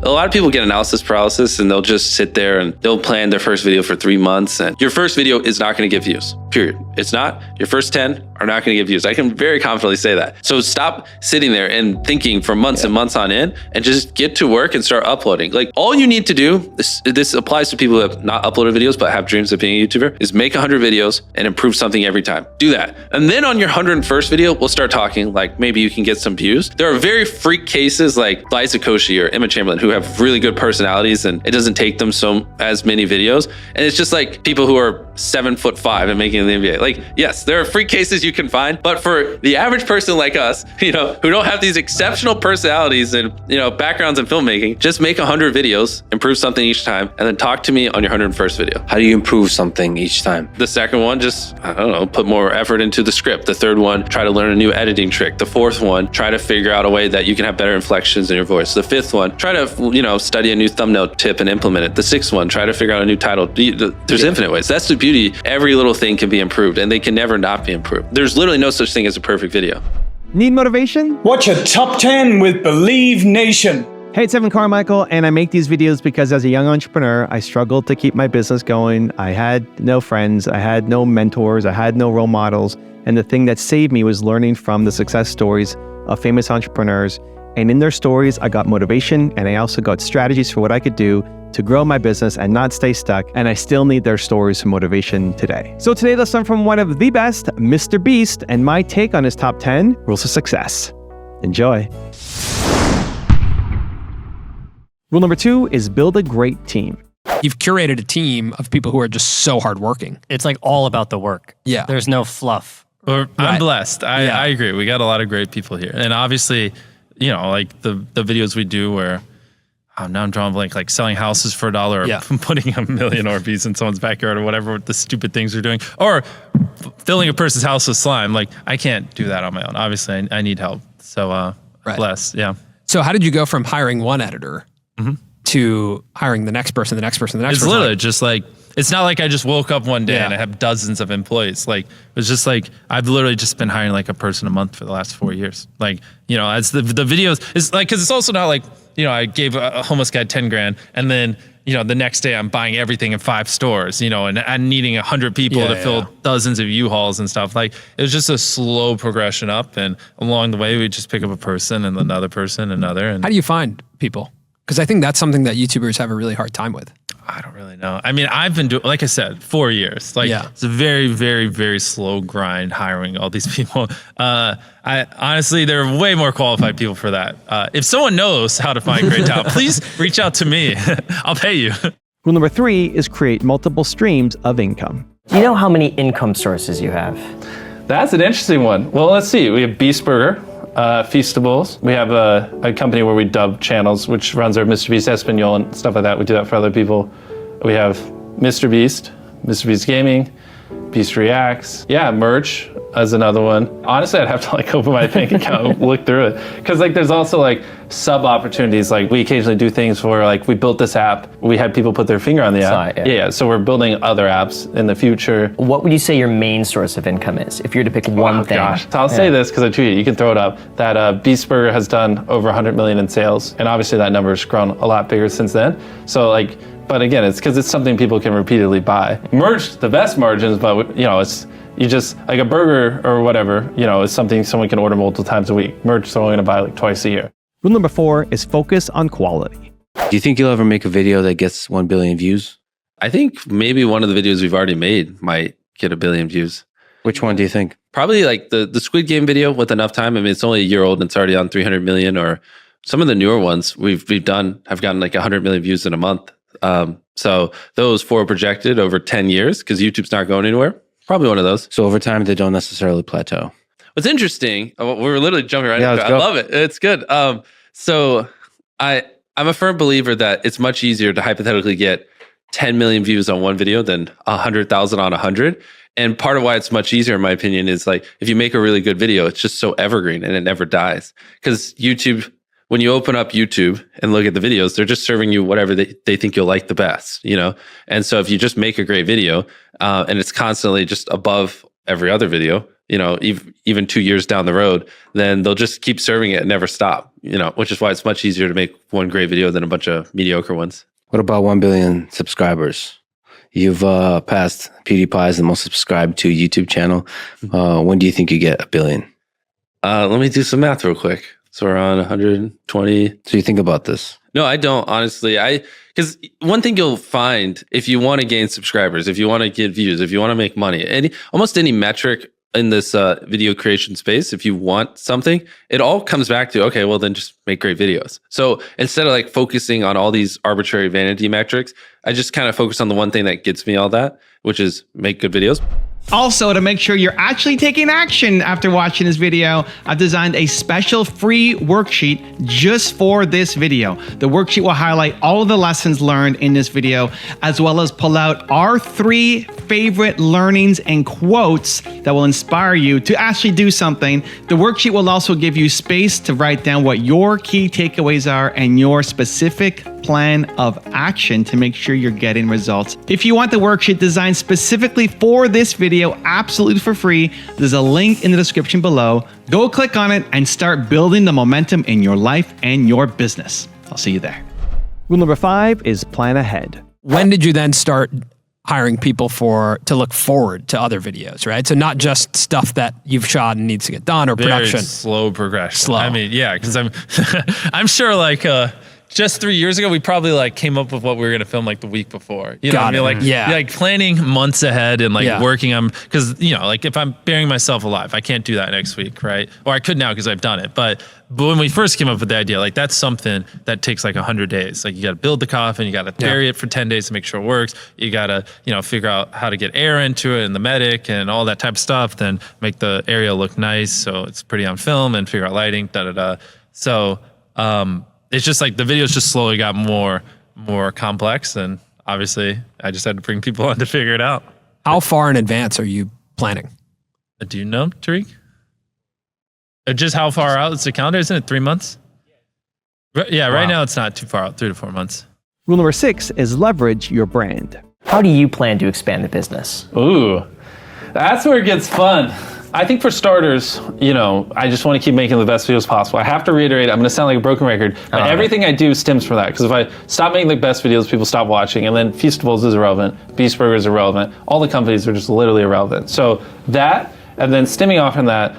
A lot of people get analysis paralysis and they'll just sit there and they'll plan their first video for 3 months, and your first video is not going to get views, period. It's not. Your first 10 are not going to get views. I can very confidently say that. So stop sitting there and thinking for months and months on end, and just get to work and start uploading. Like, all you need to do, this applies to people who have not uploaded videos but have dreams of being a YouTuber, is make 100 videos and improve something every time. Do that. And then on your 101st video, we'll start talking, like maybe you can get some views. There are very freak cases like Liza Koshy or Emma Chamberlain who have really good personalities and it doesn't take them as many videos. And it's just like people who are 7'5" and making the NBA. Like, yes, there are freak cases you can find, but for the average person like us, who don't have these exceptional personalities and, backgrounds in filmmaking, just make 100 videos, improve something each time, and then talk to me on your 101st video. How do you improve something each time? The second one, just, I don't know, put more effort into the script. The third one, try to learn a new editing trick. The fourth one, try to figure out a way that you can have better inflections in your voice. The fifth one, try to, study a new thumbnail tip and implement it. The sixth one, try to figure out a new title. There's infinite ways. That's the beauty. Every little thing can be improved, and they can never not be improved. There's literally no such thing as a perfect video. Need motivation? Watch a top 10 with Believe Nation. Hey, it's Evan Carmichael, and I make these videos because as a young entrepreneur, I struggled to keep my business going. I had no friends, I had no mentors, I had no role models. And the thing that saved me was learning from the success stories of famous entrepreneurs. And in their stories, I got motivation, and I also got strategies for what I could do to grow my business and not stay stuck. And I still need their stories for motivation today. So today, let's learn from one of the best, Mr. Beast, and my take on his top 10 rules of success. Enjoy. Rule number 2 is build a great team. You've curated a team of people who are just so hardworking. It's like all about the work. Yeah. There's no fluff. I'm blessed. I agree. We got a lot of great people here. And obviously, like the videos we do where, now I'm drawing blank, like selling houses for $1 or putting 1 million Orbeez in someone's backyard or whatever the stupid things we're doing, or filling a person's house with slime. Like, I can't do that on my own. Obviously, I need help. So blessed. Yeah. So how did you go from hiring one editor to hiring the next person, the next person, the next person? It's literally just like, it's not like I just woke up one day and I have dozens of employees. Like, it was just like, I've literally just been hiring like a person a month for the last 4 years. Like, as the videos, it's like, cause it's also not like, I gave a homeless guy 10 grand and then, the next day I'm buying everything in 5 stores, and I'm needing 100 people to fill dozens of U-Hauls and stuff. Like, it was just a slow progression up. And along the way, we just pick up a person and another person, another. And how do you find people? Because I think that's something that YouTubers have a really hard time with. I don't really know. I mean, I've been doing, like I said, 4 years. Like, it's a very, very, very slow grind hiring all these people. I honestly, there are way more qualified people for that. If someone knows how to find great talent, please reach out to me. I'll pay you. Rule number 3 is create multiple streams of income. Do you know how many income sources you have? That's an interesting one. Well, let's see. We have Beast Burger. Feastables. We have a company where we dub channels, which runs our Mr. Beast Espanol and stuff like that. We do that for other people. We have Mr. Beast Gaming, Beast Reacts. Yeah, merch as another one. Honestly, I'd have to like open my bank account and look through it. Because like there's also like sub opportunities. Like we occasionally do things where like we built this app. We had people put their finger on the app. Yeah, so we're building other apps in the future. What would you say your main source of income is? If you were to pick one thing. Gosh. So I'll say this because I tweeted it. You can throw it up. That Beast Burger has done over 100 million in sales. And obviously that number has grown a lot bigger since then. So like, but again, it's because it's something people can repeatedly buy. Merch, the best margins, but it's, you just, like a burger or whatever, is something someone can order multiple times a week. Merch, someone going to buy like twice a year. Rule number 4 is focus on quality. Do you think you'll ever make a video that gets 1 billion views? I think maybe one of the videos we've already made might get 1 billion views. Which one do you think? Probably like the Squid Game video with enough time. I mean, it's only a year old and it's already on 300 million, or some of the newer ones we've done have gotten like 100 million views in a month. So those 4 projected over 10 years because YouTube's not going anywhere. Probably one of those. So over time, they don't necessarily plateau. What's interesting, we're literally jumping right into it. I love it. It's good. So I'm a firm believer that it's much easier to hypothetically get 10 million views on one video than 100,000 on 100. And part of why it's much easier, in my opinion, is like if you make a really good video, it's just so evergreen and it never dies. Because YouTube, when you open up YouTube and look at the videos, they're just serving you whatever they think you'll like the best, And so if you just make a great video and it's constantly just above every other video, even 2 years down the road, then they'll just keep serving it and never stop, which is why it's much easier to make one great video than a bunch of mediocre ones. What about 1 billion subscribers? You've passed PewDiePie's the most subscribed to YouTube channel. When do you think you get 1 billion? Let me do some math real quick. So we're on 120. So you think about this? No, I don't, honestly. Because one thing you'll find if you want to gain subscribers, if you want to get views, if you want to make money, almost any metric in this video creation space, if you want something, it all comes back to, okay, well then just make great videos. So instead of like focusing on all these arbitrary vanity metrics, I just kind of focus on the one thing that gets me all that, which is make good videos. Also, to make sure you're actually taking action after watching this video, I've designed a special free worksheet just for this video. The worksheet will highlight all of the lessons learned in this video, as well as pull out our 3 favorite learnings and quotes that will inspire you to actually do something. The worksheet will also give you space to write down what your key takeaways are and your specific plan of action to make sure you're getting results. If you want the worksheet designed specifically for this video, absolutely for free, there's a link in the description below. Go click on it and start building the momentum in your life and your business. I'll see you there. Rule number 5 is plan ahead. When did you then start hiring people to look forward to other videos, right? So not just stuff that you've shot and needs to get done or production. Very slow progression. Slow. I mean, yeah, because I'm sure like just 3 years ago, we probably like came up with what we were gonna film like the week before. You know what I mean? Like, like planning months ahead and like working on, because like if I'm burying myself alive, I can't do that next week, right? Or I could now because I've done it. But when we first came up with the idea, like that's something that takes like 100 days. Like you got to build the coffin, you got to bury it for 10 days to make sure it works. You got to, figure out how to get air into it and the medic and all that type of stuff. Then make the area look nice so it's pretty on film and figure out lighting. So it's just like the videos just slowly got more complex, and obviously I just had to bring people on to figure it out. How far in advance are you planning? Do you know, Tariq? Just how far out is the calendar? Isn't it 3 months? Yeah, right now it's not too far out, 3 to 4 months. Rule number 6 is leverage your brand. How do you plan to expand the business? Ooh, that's where it gets fun. I think for starters, I just want to keep making the best videos possible. I have to reiterate, I'm going to sound like a broken record, but everything I do stems from that. Because if I stop making the best videos, people stop watching, and then Feastables is irrelevant, Beast Burger is irrelevant, all the companies are just literally irrelevant. So that, and then stemming off from that,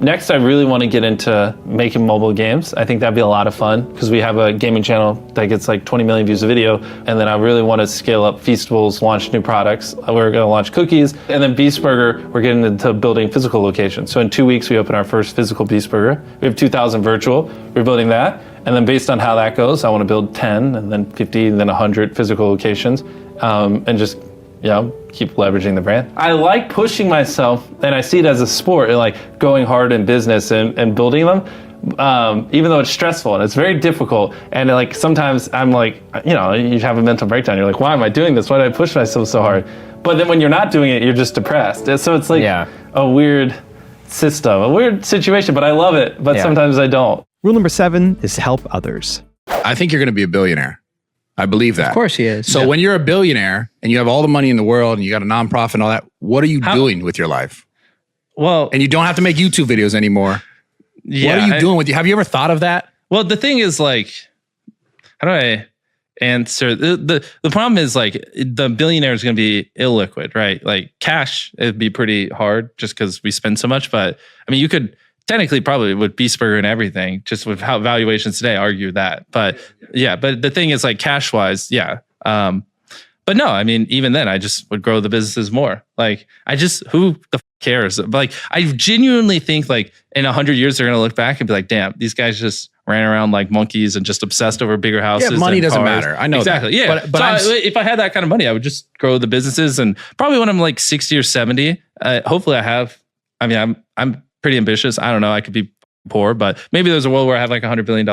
next I really want to get into making mobile games. I think that'd be a lot of fun because we have a gaming channel that gets like 20 million views a video, and then I really want to scale up Feastables, launch new products. We're going to launch cookies, and then Beast Burger, we're getting into building physical locations. So in 2 weeks we open our first physical Beast Burger. We have 2,000 virtual, we're building that, and then based on how that goes, I want to build 10 and then 50 and then 100 physical locations, and just keep leveraging the brand. I like pushing myself, and I see it as a sport, and like going hard in business and building them, even though it's stressful and it's very difficult. And like sometimes I'm like, you have a mental breakdown. You're like, why am I doing this? Why did I push myself so hard? But then when you're not doing it, you're just depressed. And so it's like a weird system, a weird situation, but I love it. But sometimes I don't. Rule number 7 is help others. I think you're going to be a billionaire. I believe that. Of course he is. So when you're a billionaire and you have all the money in the world and you got a nonprofit and all that, what are you doing with your life? Well, and you don't have to make YouTube videos anymore. Yeah, what are you doing with you? Have you ever thought of that? Well, the thing is like, how do I answer? The problem is like the billionaire is going to be illiquid, right? Like cash, it'd be pretty hard just because we spend so much. But I mean, you could technically probably with Beast Burger and everything, just with how valuations today, argue that. But but the thing is like cash wise, but no, I mean, even then I just would grow the businesses more. Like who the cares? But like, I genuinely think like in 100 years, they're going to look back and be like, damn, these guys just ran around like monkeys and just obsessed over bigger houses. Yeah, money doesn't cars. matter. I know exactly. That. Yeah. But if I had that kind of money, I would just grow the businesses, and probably when I'm like 60 or 70, hopefully I'm pretty ambitious. I don't know. I could be poor, but maybe there's a world where I have like $100 billion.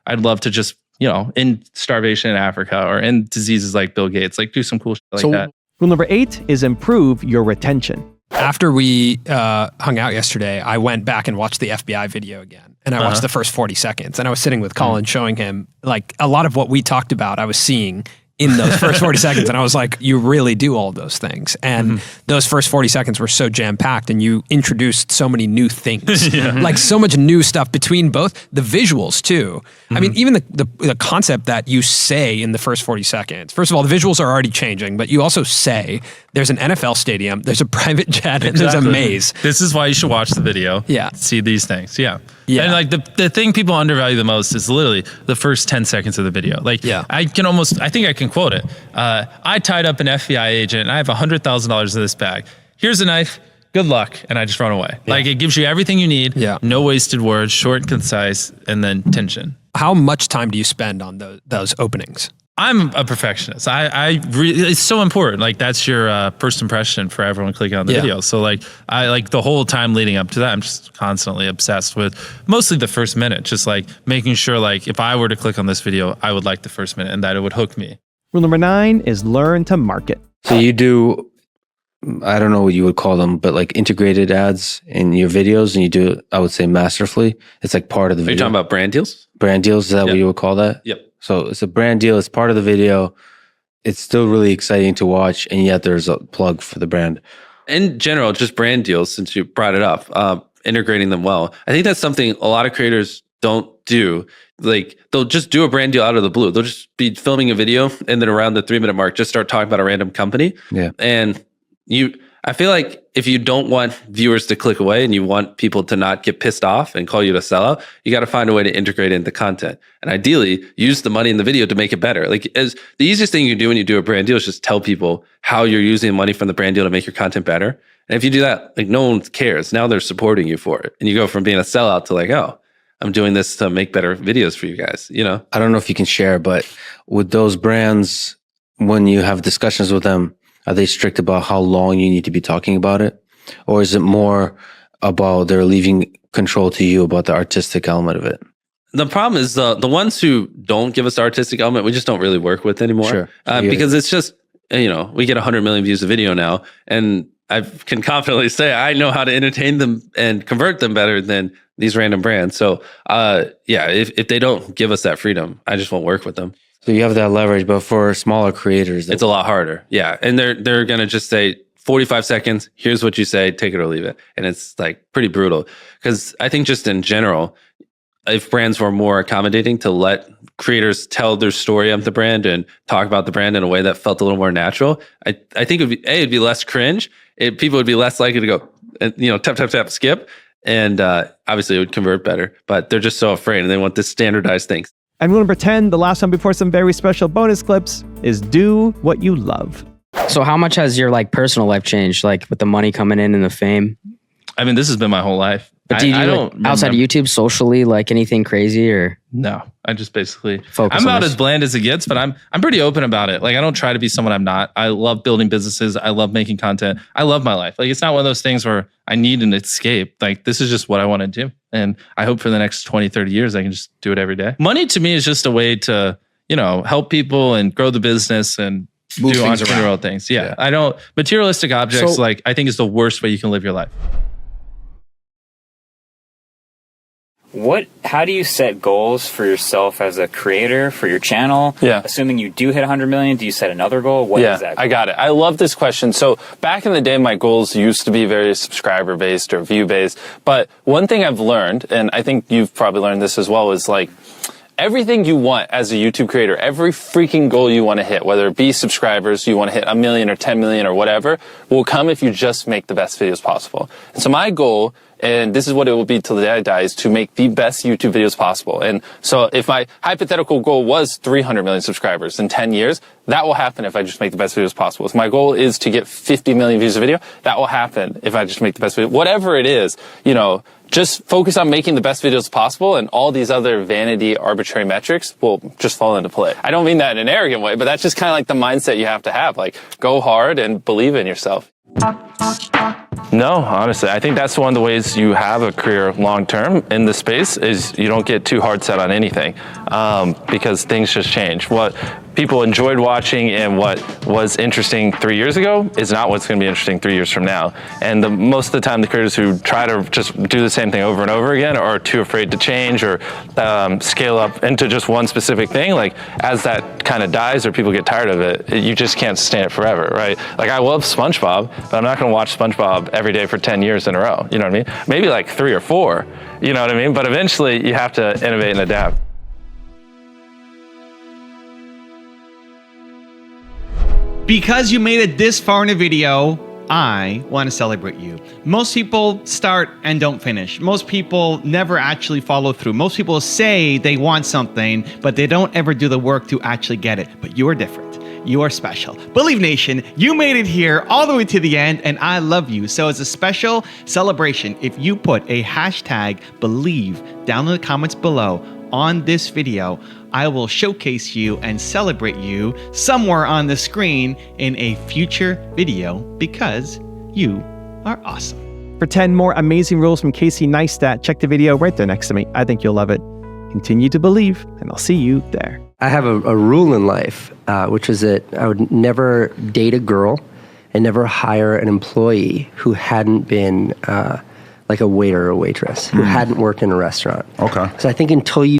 I'd love to just, end starvation in Africa or end diseases like Bill Gates, like do some cool shit like that. Rule number 8 is improve your retention. After we hung out yesterday, I went back and watched the FBI video again. And I watched the first 40 seconds. And I was sitting with Colin showing him like a lot of what we talked about, I was seeing in those first 40 seconds. And I was like, you really do all of those things. And those first 40 seconds were so jam-packed, and you introduced so many new things, like so much new stuff between both the visuals too. I mean, even the concept that you say in the first 40 seconds, first of all, the visuals are already changing, but you also say there's an NFL stadium, there's a private jet, and there's a maze. This is why you should watch the video. Yeah. See these things. Yeah. And like the thing people undervalue the most is literally the first 10 seconds of the video. Like I think I can quote it. I tied up an FBI agent and I have $100,000 in this bag. Here's a knife. Good luck. And I just run away. Like it gives you everything you need. No wasted words, short and concise, and then tension. How much time do you spend on those openings? I'm a perfectionist. It's so important. Like that's your first impression for everyone clicking on the video. So like I like the whole time leading up to that, I'm just constantly obsessed with mostly the first minute, just like making sure like if I were to click on this video, I would like the first minute and that it would hook me. Rule number 9 is learn to market. So you do, I don't know what you would call them, but like integrated ads in your videos, and you do it, I would say masterfully. It's like part of the video. Are you talking about brand deals? Brand deals, is that what you would call that? Yep. So it's a brand deal. It's part of the video. It's still really exciting to watch, and yet there's a plug for the brand. In general, just brand deals, since you brought it up, integrating them well. I think that's something a lot of creators don't do. Like they'll just do a brand deal out of the blue. They'll just be filming a video and then around the 3-minute mark, just start talking about a random company. Yeah. And I feel like if you don't want viewers to click away and you want people to not get pissed off and call you a sellout, you got to find a way to integrate it into content. And ideally, use the money in the video to make it better. Like the easiest thing you can do when you do a brand deal is just tell people how you're using money from the brand deal to make your content better. And if you do that, like no one cares. Now they're supporting you for it. And you go from being a sellout to like, oh, I'm doing this to make better videos for you guys, you know? I don't know if you can share, but with those brands, when you have discussions with them, are they strict about how long you need to be talking about it? Or is it more about they're leaving control to you about the artistic element of it? The problem is the ones who don't give us the artistic element, we just don't really work with anymore. Sure. Because it's just, you know, we get 100 million views a video now, and I can confidently say I know how to entertain them and convert them better than these random brands. So if they don't give us that freedom, I just won't work with them. So you have that leverage, but for smaller creators, it's a lot harder. Yeah. And they're going to just say 45 seconds, here's what you say, take it or leave it. And it's like pretty brutal. Because I think just in general, if brands were more accommodating to let creators tell their story of the brand and talk about the brand in a way that felt a little more natural, I think it'd be less cringe. People would be less likely to go, tap, skip. And obviously it would convert better, but they're just so afraid and they want this standardized thing. And rule number 10, the last one before some very special bonus clips, is do what you love. So how much has your like personal life changed, like with the money coming in and the fame? I mean, this has been my whole life. But do you do outside of YouTube, socially, like anything crazy or? No, I just basically focus. I'm about as bland as it gets, but I'm pretty open about it. Like I don't try to be someone I'm not. I love building businesses. I love making content. I love my life. Like it's not one of those things where I need an escape. Like this is just what I want to do. And I hope for the next 20, 30 years, I can just do it every day. Money to me is just a way to, help people and grow the business and do entrepreneurial things. Yeah. I don't, materialistic objects, I think is the worst way you can live your life. How do you set goals for yourself as a creator for your channel? Yeah. Assuming you do hit 100 million, do you set another goal? What is that goal? I got it. I love this question. So back in the day, my goals used to be very subscriber based or view based. But one thing I've learned, and I think you've probably learned this as well, is like everything you want as a YouTube creator, every freaking goal you want to hit, whether it be subscribers, you want to hit 1 million or 10 million or whatever, will come if you just make the best videos possible. And so my goal, and this is what it will be till the day I die, is to make the best YouTube videos possible. And so if my hypothetical goal was 300 million subscribers in 10 years, that will happen if I just make the best videos possible. If my goal is to get 50 million views a video, that will happen if I just make the best video. Whatever it is, just focus on making the best videos possible, and all these other vanity, arbitrary metrics will just fall into play. I don't mean that in an arrogant way, but that's just kind of like the mindset you have to have. Like, go hard and believe in yourself. No, honestly, I think that's one of the ways you have a career long-term in the space is you don't get too hard set on anything because things just change. people enjoyed watching and what was interesting 3 years ago is not what's going to be interesting 3 years from now. And most of the time, the creators who try to just do the same thing over and over again are too afraid to change or scale up into just one specific thing. Like as that kind of dies or people get tired of it, you just can't sustain it forever, right? Like I love SpongeBob, but I'm not going to watch SpongeBob every day for 10 years in a row. You know what I mean? Maybe like 3 or 4, you know what I mean? But eventually you have to innovate and adapt. Because you made it this far in a video, I want to celebrate you. Most people start and don't finish. Most people never actually follow through. Most people say they want something, but they don't ever do the work to actually get it. But you are different. You are special. Believe Nation, you made it here all the way to the end, and I love you. So as a special celebration, if you put a hashtag Believe down in the comments below on this video, I will showcase you and celebrate you somewhere on the screen in a future video because you are awesome. For 10 more amazing rules from Casey Neistat, check the video right there next to me. I think you'll love it. Continue to believe, and I'll see you there. I have a rule in life, which is that I would never date a girl and never hire an employee who hadn't been like a waiter or waitress, who hadn't worked in a restaurant. Okay. So I think until you